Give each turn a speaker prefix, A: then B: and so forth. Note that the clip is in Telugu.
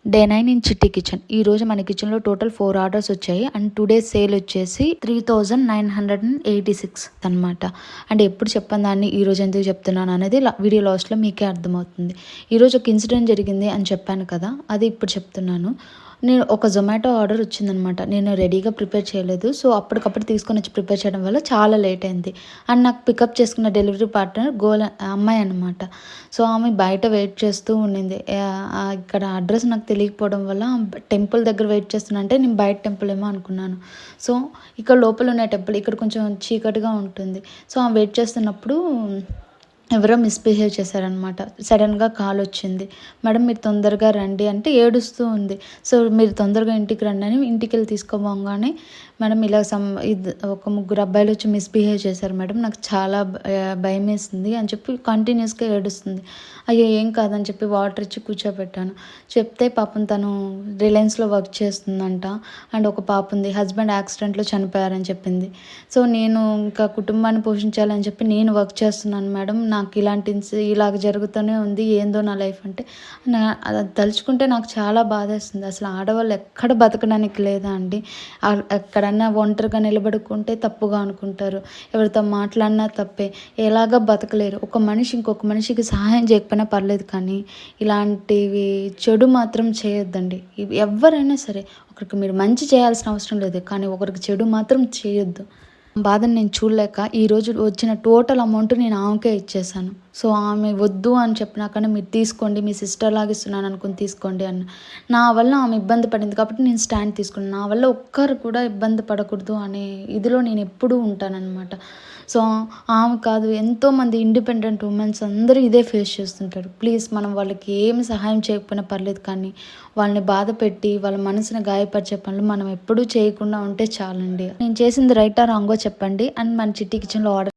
A: డే 9 ఇన్ చిట్టి కిచెన్. ఈ రోజు మన కిచెన్లో టోటల్ 4 ఆర్డర్స్ వచ్చాయి అండ్ టుడే సేల్ వచ్చేసి 3986 అనమాట. అండ్ ఎప్పుడు చెప్పని దాన్ని ఈ రోజు ఎందుకు చెప్తున్నాను అనేది వీడియో లాస్ట్లో మీకే అర్థమవుతుంది. ఈరోజు ఒక ఇన్సిడెంట్ జరిగింది అని చెప్పాను కదా, అది ఇప్పుడు చెప్తున్నాను. నేను ఒక జొమాటో ఆర్డర్ వచ్చిందనమాట. నేను రెడీగా ప్రిపేర్ చేయలేదు. సో అప్పటికప్పుడు తీసుకొని వచ్చి ప్రిపేర్ చేయడం వల్ల చాలా లేట్ అయింది. అండ్ నాకు పికప్ చేసుకున్న డెలివరీ పార్ట్నర్ అమ్మాయి అనమాట. సో ఆమె బయట వెయిట్ చేస్తూ ఉండింది. ఇక్కడ అడ్రస్ నాకు తెలియకపోవడం వల్ల టెంపుల్ దగ్గర వెయిట్ చేస్తున్నా అంటే నేను బయట టెంపుల్ ఏమో అనుకున్నాను. సో ఇక్కడ లోపల ఉన్న టెంపుల్ ఇక్కడ కొంచెం చీకటిగా ఉంటుంది. సో ఆమె వెయిట్ చేస్తున్నప్పుడు ఎవరో మిస్బిహేవ్ చేశారనమాట. సడన్గా కాల్ వచ్చింది, మేడం మీరు తొందరగా రండి అంటే ఏడుస్తూ ఉంది. సో మీరు తొందరగా ఇంటికి రండి అని ఇంటికి వెళ్ళి తీసుకోబోగానే మేడం ఇలా ఒక ముగ్గురు అబ్బాయిలు వచ్చి మిస్బిహేవ్ చేశారు మేడం, నాకు చాలా భయం వేసింది అని చెప్పి కంటిన్యూస్గా ఏడుస్తుంది. అయ్యో ఏం కాదని చెప్పి వాటర్ ఇచ్చి కూర్చోబెట్టాను. చెప్తే పాపం తను రిలయన్స్లో వర్క్ చేస్తుందంట అండ్ ఒక పాప ఉంది, హస్బెండ్ యాక్సిడెంట్లో చనిపోయారని చెప్పింది. సో నేను ఇంకా కుటుంబాన్ని పోషించాలని చెప్పి నేను వర్క్ చేస్తున్నాను మేడం, నాకు ఇలాగ జరుగుతూనే ఉంది, ఏందో నా లైఫ్ అంటే అది తలుచుకుంటే నాకు చాలా బాధేస్తుంది. అసలు ఆడవాళ్ళు ఎక్కడ బతకడానికి లేదా అండి? ఎక్కడన్నా ఒంటరిగా నిలబడుకుంటే తప్పుగా అనుకుంటారు, ఎవరితో మాట్లాడినా తప్పే, ఎలాగా బతకలేరు. ఒక మనిషి ఇంకొక మనిషికి సహాయం చేయకపోయినా పర్లేదు, కానీ ఇలాంటివి చెడు మాత్రం చేయొద్దండి. ఎవరైనా సరే, ఒకరికి మీరు మంచి చేయాల్సిన అవసరం లేదు, కానీ ఒకరికి చెడు మాత్రం చేయొద్దు. బాధను నేను చూడలేక ఈరోజు వచ్చిన టోటల్ అమౌంట్ నేను ఆమెకే ఇచ్చేసాను. సో ఆమె వద్దు అని చెప్పినాకనే మీరు తీసుకోండి, మీ సిస్టర్ లాగా ఇస్తున్నాను అనుకుని తీసుకోండి అన్న. నా వల్ల ఆమె ఇబ్బంది పడింది కాబట్టి నేను స్టాండ్ తీసుకున్నాను. నా వల్ల ఒక్కరు కూడా ఇబ్బంది పడకూడదు అనే ఇదిలో నేను ఎప్పుడూ ఉంటానన్నమాట. సో ఆమె కాదు, ఎంతోమంది ఇండిపెండెంట్ ఉమెన్స్ అందరూ ఇదే ఫేస్ చేస్తుంటారు. ప్లీజ్ మనం వాళ్ళకి ఏమి సహాయం చేయకపోయినా పర్లేదు, కానీ వాళ్ళని బాధ పెట్టి వాళ్ళ మనసుని గాయపరిచే పనులు మనం ఎప్పుడూ చేయకుండా ఉంటే చాలండి. నేను చేసింది రైటా రాంగో చెప్పండి. అండ్ మన చిట్టి కిచెన్లో ఆర్డర్